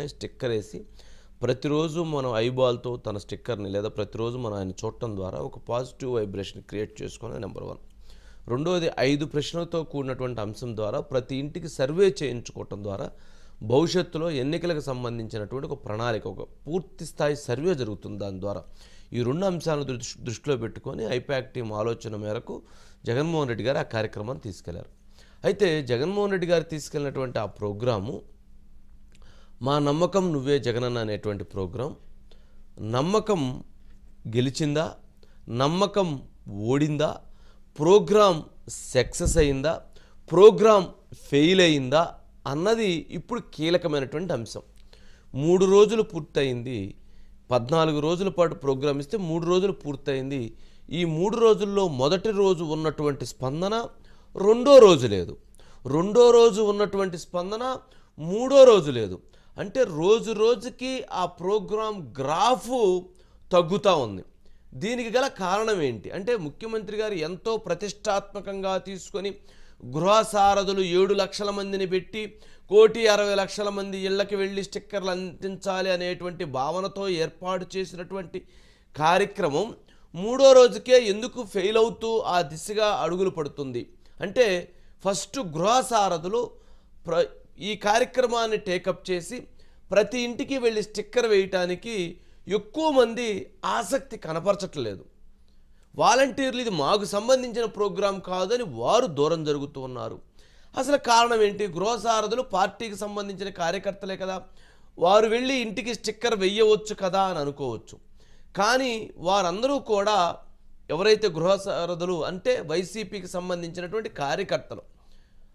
Sticker వేసి ప్రతిరోజు మనం ఐబాల్తో తన స్టిక్కర్ని లేదా ప్రతిరోజు మనం ఆయన చూడటం ద్వారా ఒక పాజిటివ్ వైబ్రేషన్ క్రియేట్ చేసుకునే నెంబర్ 1. రెండోది 5 ప్రశ్నలతో కూడినటువంటి అంశం ద్వారా ప్రతి ఇంటికి సర్వే చేయించుకోవటం ద్వారా భవిష్యత్తులో ఎన్నికలకు సంబంధించినటువంటి ఒక ప్రణాళిక, ఒక పూర్తి స్థాయి సర్వే జరుగుతుంది. దాని ద్వారా ఈ 2 అంశాలను దృష్టిలో పెట్టుకొని ఐపాక్ టీం ఆలోచన మేరకు జగన్మోహన్ రెడ్డి గారు ఆ కార్యక్రమాన్ని తీసుకెళ్లారు. అయితే జగన్మోహన్ రెడ్డి గారు తీసుకెళ్ళినటువంటి ఆ ప్రోగ్రాము మా నమ్మకం నువ్వే జగనన్న అనేటువంటి ప్రోగ్రాం. నమ్మకం గెలిచిందా, నమ్మకం ఓడిందా, ప్రోగ్రాం సక్సెస్ అయిందా, ప్రోగ్రాం ఫెయిల్ అయిందా అన్నది ఇప్పుడు కీలకమైనటువంటి అంశం. 3 రోజులు పూర్తయింది. 14 రోజుల పాటు ప్రోగ్రాం ఇస్తే 3 రోజులు పూర్తయింది. ఈ 3 రోజుల్లో మొదటి రోజు ఉన్నటువంటి స్పందన రెండో రోజు లేదు, రెండో రోజు ఉన్నటువంటి స్పందన మూడో రోజు లేదు. అంటే రోజు రోజుకి ఆ ప్రోగ్రాం గ్రాఫు తగ్గుతూ ఉంది. దీనికి గల కారణం ఏంటి అంటే ముఖ్యమంత్రి గారు ఎంతో ప్రతిష్టాత్మకంగా తీసుకొని గృహ సారథులు 7 లక్షల మందిని పెట్టి 1,60,00,000 మంది ఇళ్లకి వెళ్ళి స్టిక్కర్లు అందించాలి అనేటువంటి భావనతో ఏర్పాటు చేసినటువంటి కార్యక్రమం మూడో రోజుకే ఎందుకు ఫెయిల్ అవుతూ ఆ దిశగా అడుగులు పడుతుంది అంటే ఫస్ట్ గృహ సారథులు ఈ కార్యక్రమాన్ని టేకప్ చేసి ప్రతి ఇంటికి వెళ్ళి స్టిక్కర్ వేయటానికి ఎక్కువ మంది ఆసక్తి కనపరచట్లేదు. వాలంటీర్లు ఇది మాకు సంబంధించిన ప్రోగ్రాం కాదని వారు దూరం జరుగుతూ ఉన్నారు. అసలు కారణం ఏంటి? గృహ సారథులు పార్టీకి సంబంధించిన కార్యకర్తలే కదా, వారు వెళ్ళి ఇంటికి స్టిక్కర్ వెయ్యవచ్చు కదా అని అనుకోవచ్చు. కానీ వారందరూ కూడా ఎవరైతే గృహ సారథులు అంటే వైసీపీకి సంబంధించినటువంటి కార్యకర్తలు,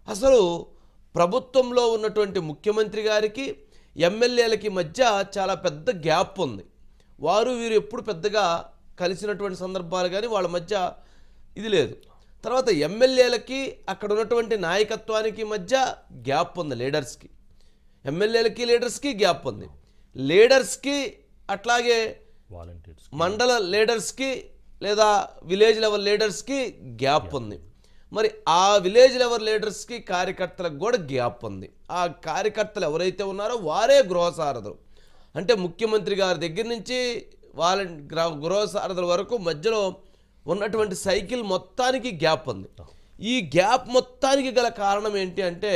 అసలు ప్రభుత్వంలో ఉన్నటువంటి ముఖ్యమంత్రి గారికి ఎమ్మెల్యేలకి మధ్య చాలా పెద్ద గ్యాప్ ఉంది. వారు వీరు ఎప్పుడు పెద్దగా కలిసినటువంటి సందర్భాలు కానీ వాళ్ళ మధ్య ఇది లేదు. తర్వాత ఎమ్మెల్యేలకి అక్కడ ఉన్నటువంటి నాయకత్వానికి మధ్య గ్యాప్ ఉంది. లీడర్స్కి, ఎమ్మెల్యేలకి లీడర్స్కి గ్యాప్ ఉంది. లీడర్స్కి అట్లాగే మండల లీడర్స్కి లేదా విలేజ్ లెవెల్ లీడర్స్కి గ్యాప్ ఉంది. మరి ఆ విలేజ్ లెవెల్ లీడర్స్కి కార్యకర్తలకు కూడా గ్యాప్ ఉంది. ఆ కార్యకర్తలు ఎవరైతే ఉన్నారో వారే గృహ సారథులు. అంటే ముఖ్యమంత్రి గారి దగ్గర నుంచి గృహ సారథుల వరకు మధ్యలో ఉన్నటువంటి సైకిల్ మొత్తానికి గ్యాప్ ఉంది. ఈ గ్యాప్ మొత్తానికి గల కారణం ఏంటి అంటే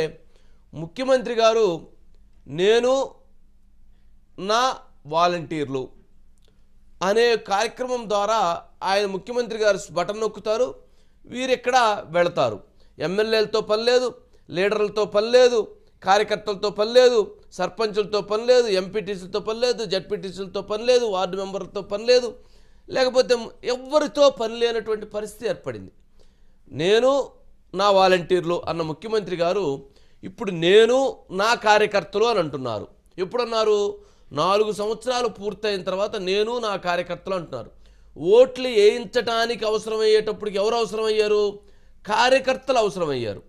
ముఖ్యమంత్రి గారు నేను నా వాలంటీర్లు అనే కార్యక్రమం ద్వారా ఆయన ముఖ్యమంత్రి గారు బటన్ నొక్కుతారు, వీరెక్కడ వెళతారు. ఎమ్మెల్యేలతో పని లేదు, లీడర్లతో పని లేదు, కార్యకర్తలతో పని లేదు, సర్పంచులతో పని లేదు, ఎంపీటీసీలతో పని లేదు, జడ్పీటీసీలతో పని లేదు, వార్డు మెంబర్లతో పని లేదు, లేకపోతే ఎవరితో పని లేనటువంటి పరిస్థితి ఏర్పడింది. నేను నా వాలంటీర్లు అన్న ముఖ్యమంత్రి గారు ఇప్పుడు నేను నా కార్యకర్తలు అని అంటున్నారు. ఎప్పుడన్నారు? 4 సంవత్సరాలు పూర్తయిన తర్వాత నేను నా కార్యకర్తలు అంటున్నారు. ఓట్లు వేయించడానికి అవసరమయ్యేటప్పటికి ఎవరు అవసరమయ్యారు? కార్యకర్తలు అవసరమయ్యారు.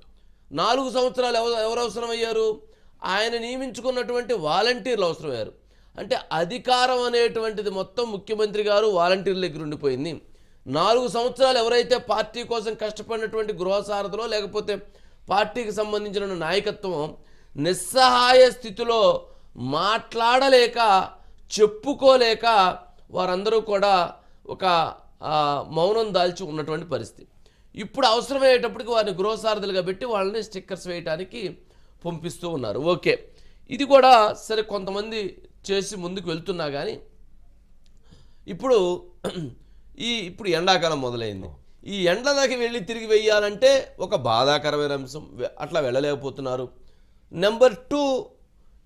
4 సంవత్సరాలు ఎవరు అవసరమయ్యారు? ఆయన నియమించుకున్నటువంటి వాలంటీర్లు అవసరమయ్యారు. అంటే అధికారం అనేటువంటిది మొత్తం ముఖ్యమంత్రి గారు వాలంటీర్ల దగ్గర ఉండిపోయింది. 4 సంవత్సరాలు ఎవరైతే పార్టీ కోసం కష్టపడినటువంటి గృహ సారథులో లేకపోతే పార్టీకి సంబంధించిన నాయకత్వం నిస్సహాయ స్థితిలో మాట్లాడలేక చెప్పుకోలేక వారందరూ కూడా ఒక మౌనం దాల్చి ఉన్నటువంటి పరిస్థితి. ఇప్పుడు అవసరమయ్యేటప్పటికి వారిని గృహ సారథులుగా పెట్టి వాళ్ళని స్టిక్కర్స్ వేయడానికి పంపిస్తూ ఉన్నారు. ఓకే, ఇది కూడా సరే కొంతమంది చేసి ముందుకు వెళ్తున్నా కానీ ఇప్పుడు ఎండాకాలం మొదలైంది. ఈ ఎండలకి వెళ్ళి తిరిగి వెయ్యాలంటే ఒక బాధాకరమైన అంశం, అట్లా వెళ్ళలేకపోతున్నారు. నెంబర్ 2,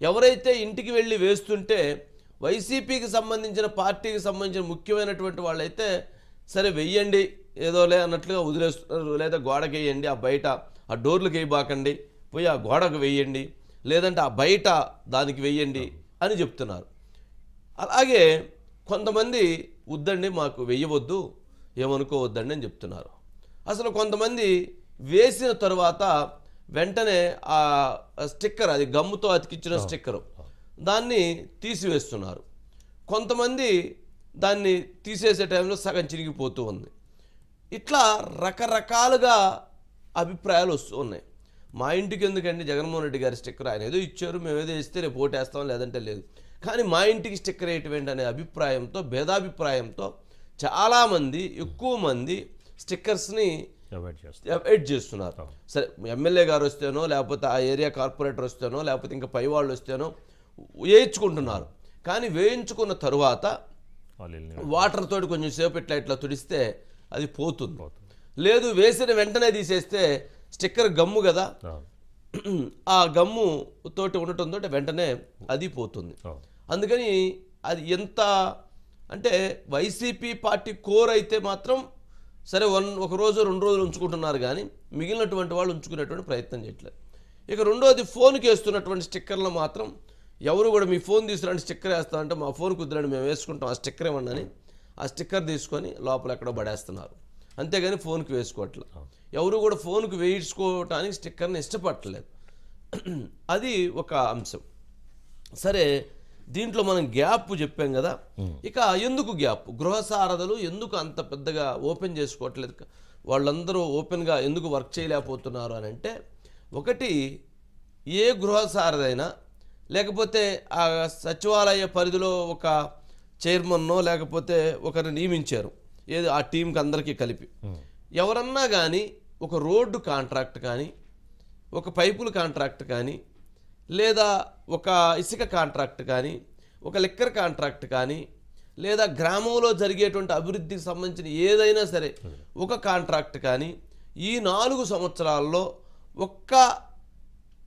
ఎవరైతే ఇంటికి వెళ్ళి వేస్తుంటే వైసీపీకి సంబంధించిన పార్టీకి సంబంధించిన ముఖ్యమైనటువంటి వాళ్ళైతే సరే వెయ్యండి ఏదోలే అన్నట్లుగా వదిలేస్తున్నారు. లేదా గోడకి వేయండి, ఆ బయట ఆ డోర్లకు వేయబాకండి, పోయి ఆ గోడకు వేయండి, లేదంటే ఆ బయట దానికి వెయ్యండి అని చెప్తున్నారు. అలాగే కొంతమంది వద్దండి మాకు వెయ్యవద్దు, ఏమనుకోవద్దండి అని చెప్తున్నారు. అసలు కొంతమంది వేసిన తరువాత వెంటనే ఆ స్టిక్కర్, అది గమ్ముతో అతికించిన స్టిక్కరు, దాన్ని తీసివేస్తున్నారు. కొంతమంది దాన్ని తీసేసే టైంలో సగం చిరిగిపోతూ ఉంది. ఇట్లా రకరకాలుగా అభిప్రాయాలు వస్తూ ఉన్నాయి. మా ఇంటికి ఎందుకండి జగన్మోహన్ రెడ్డి గారి స్టిక్కర్, ఆయన ఏదో ఇచ్చారు మేము ఏదో ఇస్తే రేపు ఓటేస్తాం లేదంటే లేదు, కానీ మా ఇంటికి స్టిక్కర్ వేయటం ఏంటనే అభిప్రాయంతో, భేదాభిప్రాయంతో చాలామంది, ఎక్కువ మంది స్టిక్కర్స్ని అవాయిడ్ చేస్తున్నారు. సరే ఎమ్మెల్యే గారు వస్తేనో, లేకపోతే ఆ ఏరియా కార్పొరేటర్ వస్తేనో, లేకపోతే ఇంకా పై వాళ్ళు వస్తేనో వేయించుకుంటున్నారు. కానీ వేయించుకున్న తరువాత వాటర్ తోటి కొంచెం సేపు ఇట్లా తుడిస్తే అది పోతుంది. లేదు వేసిన వెంటనే తీసేస్తే స్టిక్కర్ గమ్ము కదా, ఆ గమ్ము తోటి ఉండటంతో వెంటనే అది పోతుంది. అందుకని అది ఎంత అంటే వైసీపీ పార్టీ కోర్ అయితే మాత్రం సరే ఒక రోజు 2 రోజులు ఉంచుకుంటున్నారు, కానీ మిగిలినటువంటి వాళ్ళు ఉంచుకునేటువంటి ప్రయత్నం చేయట్లేదు. ఇక రెండోది ఫోన్కి వేస్తున్నటువంటి స్టిక్కర్లు మాత్రం ఎవరు కూడా మీ ఫోన్ తీసుకురండి స్టిక్కర్ వేస్తామంటే మా ఫోన్ కుదరండి మేము వేసుకుంటాం ఆ స్టిక్కర్ ఇవ్వండి, ఆ స్టిక్కర్ తీసుకొని లోపల ఎక్కడో పడేస్తున్నారు. అంతేగాని ఫోన్కి వేసుకోవట్లేదు. ఎవరు కూడా ఫోన్కి వేయించుకోవటానికి స్టిక్కర్ని ఇష్టపడట్లేదు. అది ఒక అంశం. సరే దీంట్లో మనం గ్యాప్ చెప్పాం కదా, ఇక ఎందుకు గ్యాప్, గృహ సారథులు ఎందుకు అంత పెద్దగా ఓపెన్ చేసుకోవట్లేదు, వాళ్ళందరూ ఓపెన్గా ఎందుకు వర్క్ చేయలేకపోతున్నారు అని అంటే, ఒకటి ఏ గృహ సారథైనా లేకపోతే ఆ సచివాలయ పరిధిలో ఒక చైర్మన్నో లేకపోతే ఒకరిని నియమించారు, ఏది ఆ టీంకి అందరికీ కలిపి, ఎవరన్నా కానీ ఒక రోడ్డు కాంట్రాక్ట్ కానీ, ఒక పైపుల కాంట్రాక్ట్ కానీ, లేదా ఒక ఇసుక కాంట్రాక్ట్ కానీ, ఒక లిక్కర్ కాంట్రాక్ట్ కానీ, లేదా గ్రామంలో జరిగేటువంటి అభివృద్ధికి సంబంధించిన ఏదైనా సరే ఒక కాంట్రాక్ట్ కానీ, ఈ 4 సంవత్సరాల్లో ఒక్క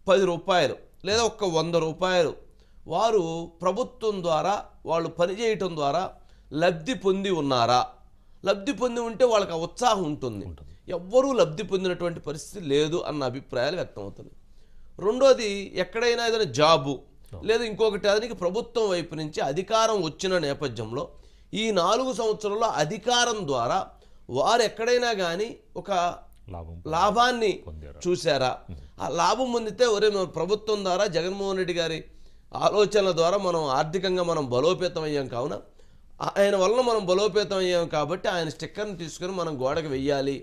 10 రూపాయలు లేదా ఒక్క 100 రూపాయలు వారు ప్రభుత్వం ద్వారా వాళ్ళు పనిచేయటం ద్వారా లబ్ధి పొంది ఉన్నారా, లబ్ధి పొంది ఉంటే వాళ్ళకి ఉత్సాహం ఉంటుంది. ఎవ్వరూ లబ్ధి పొందినటువంటి పరిస్థితి లేదు అన్న అభిప్రాయాలు వ్యక్తమవుతుంది. రెండోది ఎక్కడైనా ఏదైనా జాబు లేదా ఇంకొకటి దానికి ప్రభుత్వం వైపు నుంచి అధికారం వచ్చిన నేపథ్యంలో ఈ 4 సంవత్సరాల్లో అధికారం ద్వారా వారు ఎక్కడైనా కానీ ఒక లాభాన్ని చూసారా, ఆ లాభం పొందితే ఒరే ప్రభుత్వం ద్వారా జగన్మోహన్ రెడ్డి గారి ఆలోచనల ద్వారా మనం ఆర్థికంగా మనం బలోపేతం అయ్యాం, కావున ఆయన వలన మనం బలోపేతం అయ్యాం కాబట్టి ఆయన స్టిక్కర్ని తీసుకొని మనం గోడకు వెయ్యాలి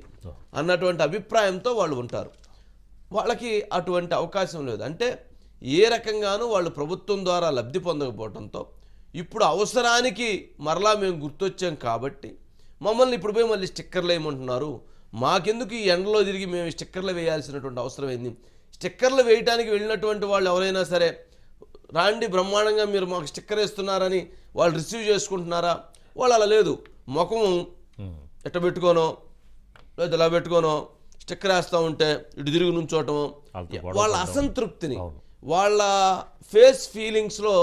అన్నటువంటి అభిప్రాయంతో వాళ్ళు ఉంటారు. వాళ్ళకి అటువంటి అవకాశం లేదు. అంటే ఏ రకంగానూ వాళ్ళు ప్రభుత్వం ద్వారా లబ్ధి పొందకపోవడంతో ఇప్పుడు అవసరానికి మరలా మేము గుర్తొచ్చాం కాబట్టి మమ్మల్ని ఇప్పుడు పోయి మళ్ళీ స్టిక్కర్లు వేయమంటున్నారు, మాకెందుకు ఈ ఎండలో తిరిగి మేము స్టిక్కర్లు వేయాల్సినటువంటి అవసరం ఏంది, స్టిక్కర్లు వేయడానికి వెళ్ళినటువంటి వాళ్ళు ఎవరైనా సరే రాండి బ్రహ్మాండంగా మీరు మాకు స్టిక్కర్ వేస్తున్నారని వాళ్ళు రిసీవ్ చేసుకుంటున్నారా, వాళ్ళు అలా లేదు, ముఖం ఎట్ట పెట్టుకోనో లేదా ఇలా పెట్టుకోనో స్టిక్కర్ వేస్తూ ఉంటే ఇటు తిరిగి నుంచోవటము, వాళ్ళ అసంతృప్తిని వాళ్ళ ఫేస్ ఫీలింగ్స్లో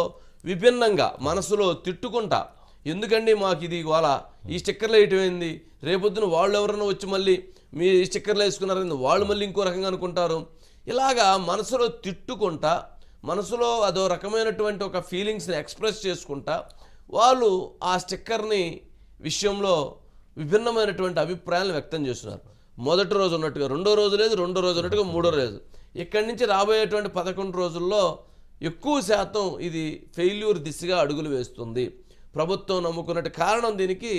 విభిన్నంగా మనసులో తిట్టుకుంటా, ఎందుకండి మాకు ఇది ఇవాళ ఈ స్టిక్కర్లు వేయటమైంది, రేపొద్దున వాళ్ళు ఎవరైనా వచ్చి మళ్ళీ మీ స్టిక్కర్లు వేసుకున్నారని వాళ్ళు మళ్ళీ ఇంకో రకంగా అనుకుంటారు, ఇలాగా మనసులో తిట్టుకుంటా మనసులో అదో రకమైనటువంటి ఒక ఫీలింగ్స్ని ఎక్స్ప్రెస్ చేసుకుంటా వాళ్ళు ఆ స్టిక్కర్ని విషయంలో విభిన్నమైనటువంటి అభిప్రాయాలను వ్యక్తం చేస్తున్నారు. మొదటి రోజు ఉన్నట్టుగా రెండో రోజు లేదు, రెండో రోజు ఉన్నట్టుగా మూడో రోజు, ఇక్కడి నుంచి రాబోయేటువంటి 11 రోజుల్లో ఎక్కువ శాతం ఇది ఫెయిల్యూర్ దిశగా అడుగులు వేస్తుంది. ప్రభుత్వం నమ్ముకున్నట్టు కారణం దీనికి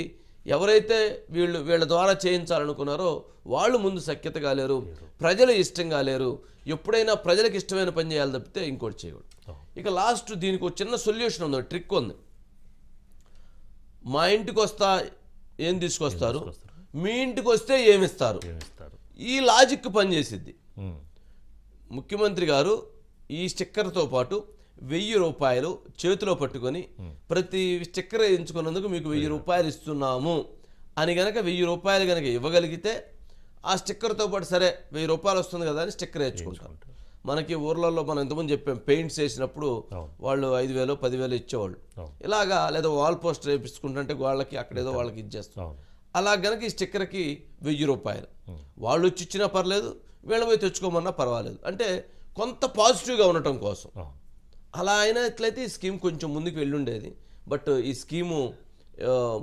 ఎవరైతే వీళ్ళ ద్వారా చేయించాలనుకున్నారో వాళ్ళు ముందు సఖ్యతగా లేరు, ప్రజలు ఇష్టంగా లేరు. ఎప్పుడైనా ప్రజలకు ఇష్టమైన పని చేయాలి తప్పితే ఇంకోటి చేయకూడదు. ఇక లాస్ట్ దీనికి ఒక చిన్న సొల్యూషన్ ఉంది, ట్రిక్ ఉంది. మా ఇంటికి వస్తా ఏం తీసుకొస్తారు, మీ ఇంటికి వస్తే ఏమిస్తారు, ఈ లాజిక్ పనిచేసిద్ది. ముఖ్యమంత్రి గారు ఈ స్టిక్కర్తో పాటు 1000 రూపాయలు చేతిలో పట్టుకొని ప్రతి స్టిక్కర్ వేయించుకున్నందుకు మీకు 1000 రూపాయలు ఇస్తున్నాము అని గనక 1000 రూపాయలు కనుక ఇవ్వగలిగితే ఆ స్టిక్కర్తో పాటు సరే 1000 రూపాయలు వస్తుంది కదా అని స్టిక్కర్ వేయించుకుంటాం. మనకి ఊర్లలో మనం ఎంతమంది చెప్పాం, పెయింట్స్ వేసినప్పుడు వాళ్ళు 5000 10,000 ఇచ్చేవాళ్ళు, ఇలాగా లేదా వాల్ పోస్టర్ వేయించుకుంటుంటే వాళ్ళకి అక్కడేదో వాళ్ళకి ఇచ్చేస్తాం. అలా గనక ఈ స్టిక్కర్కి 1000 రూపాయలు వాళ్ళు వచ్చి ఇచ్చినా పర్లేదు, వీళ్ళ పోయి తెచ్చుకోమన్నా పర్వాలేదు, అంటే కొంత పాజిటివ్గా ఉండటం కోసం. అలా అయినట్లయితే ఈ స్కీమ్ కొంచెం ముందుకు వెళ్ళుండేది. బట్ ఈ స్కీము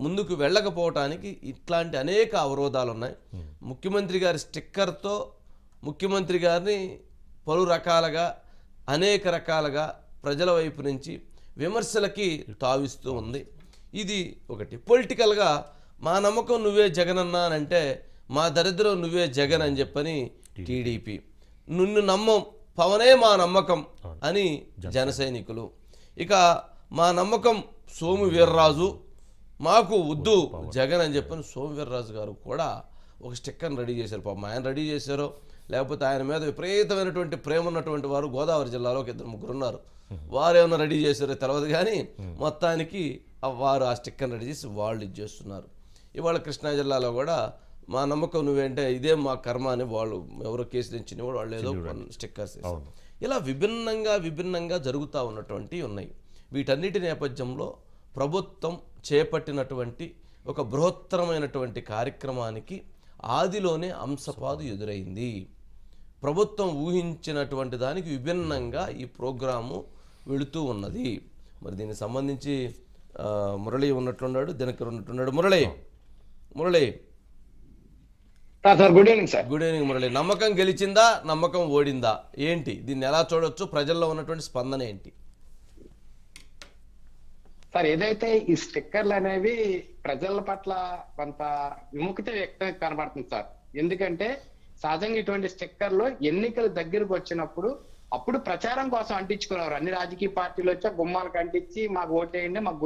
ముందుకు వెళ్ళకపోవటానికి ఇట్లాంటి అనేక అవరోధాలు ఉన్నాయి. ముఖ్యమంత్రి గారి స్టిక్కర్తో ముఖ్యమంత్రి గారిని పలు రకాలుగా అనేక రకాలుగా ప్రజల వైపు నుంచి విమర్శలకి తావిస్తూ ఉంది. ఇది ఒకటి. పొలిటికల్గా మా నమ్మకం నువ్వే జగన్ అన్నా అని అంటే మా దరిద్రం నువ్వే జగన్ అని చెప్పని టీడీపీ, నిన్ను నమ్మం, పవనే మా నమ్మకం అని జన సైనికులు. ఇక మా నమ్మకం సోము వీర్రాజు, మాకు వద్దు జగన్ అని చెప్పని సోము వీర్రాజు గారు కూడా ఒక స్టిక్కర్ని రెడీ చేశారు. పాపం ఆయన రెడీ చేశారో లేకపోతే ఆయన మీద విపరీతమైనటువంటి ప్రేమ ఉన్నటువంటి వారు గోదావరి జిల్లాలో ఒక 2-3 ఉన్నారు, వారు ఏమైనా రెడీ చేశారో తెలియదు. కానీ మొత్తానికి వారు ఆ స్టిక్కర్ని రెడీ చేసి వాళ్ళు ఇది చేస్తున్నారు. ఇవాళ కృష్ణా జిల్లాలో కూడా మా నమ్మకం నువ్వేంటే ఇదే మా కర్మ అని వాళ్ళు ఎవరో కేసు తెచ్చిన వాళ్ళు ఏదో స్టిక్కర్స్ వేస్తారు. ఇలా విభిన్నంగా జరుగుతూ ఉన్నటువంటి ఉన్నాయి. వీటన్నిటి నేపథ్యంలో ప్రభుత్వం చేపట్టినటువంటి ఒక బృహత్తరమైనటువంటి కార్యక్రమానికి ఆదిలోనే అంశపాదు ఎదురైంది. ప్రభుత్వం ఊహించినటువంటి దానికి విభిన్నంగా ఈ ప్రోగ్రాము వెళుతూ ఉన్నది. మరి దీనికి సంబంధించి మురళి ఉన్నట్లున్నాడు, దినకర్ ఉన్నట్లున్నాడు. Murali sir good evening sir. Good evening Murali. నమ్మకం గెలిచిందా, నమ్మకం ఓడిందా, ఏంటి దీన్ని ఎలా చూడొచ్చు, ప్రజల్లో ఉన్నటువంటి స్పందన ఏంటి? సార్ ఏదైతే ఈ స్టిక్కర్లు అనేవి ప్రజల పట్ల కొంత విముఖత వ్యక్తం కనబడుతుంది సార్. ఎందుకంటే సహజంగా ఇటువంటి స్టిక్కర్లు ఎన్నికలు దగ్గరకు వచ్చినప్పుడు అప్పుడు ప్రచారం కోసం అంటించుకున్నారు. అన్ని రాజకీయ పార్టీలు వచ్చి గుమ్మాలకు అంటించి మాకు ఓటేయండి, మాకు